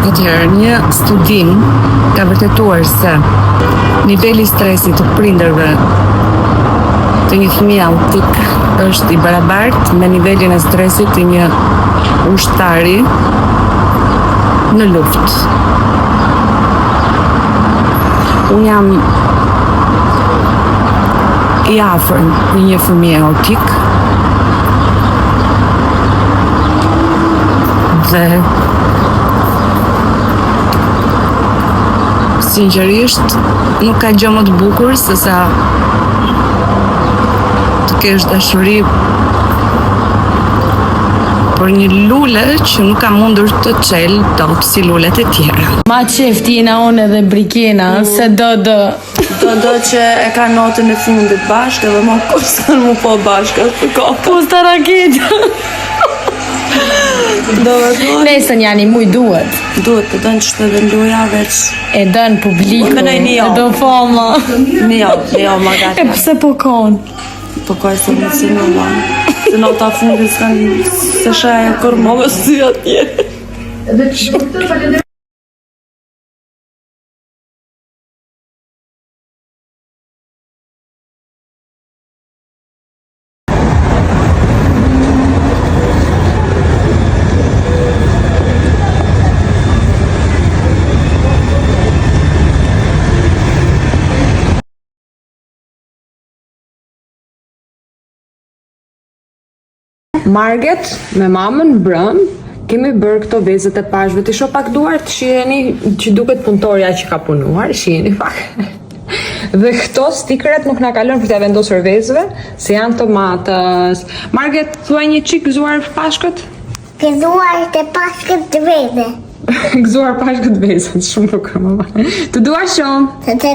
Atëherë, një studim ka vërtetuar se niveli i stresit të prindërve të një fëmijë autik është i barabartë me nivelin e stresit të një ushtari në luftë. Unë jam i afërm me një fëmijë autik dhe sinqerisht nuk ka gjë më të bukur se sa të kesh dashuri për një lule që nuk ka mundur të çel top si lulet e tjera. Ma qeftina unë edhe brikina, se do që e ka notën e fundit bashkë edhe ma kusën mu po bashkë për kohë. pusta raketë. Nesën janë i muj duhet. Duhet të dënë që të dhe luja veç E dënë publiku. Mënej një E do fama. një jo ma E gati. pse po konë? Po kaj se më si në lanë. Se nota fundit s'kanë se shaja kur më si atje. Marget me mamën brëm, kemi bërë këto vezët e pashve. Të shoh pak duart, shiheni që duket punëtorja që ka punuar, shiheni pak. Dhe këto stikeret nuk na kalon për të vendosur vezëve, se janë tomatës. Marget, thuaj një çik gëzuar pashkët? Gëzuar të pashkët të vete. Gëzuar pashkët vezët, shumë bukur mama. Të dua shumë. Të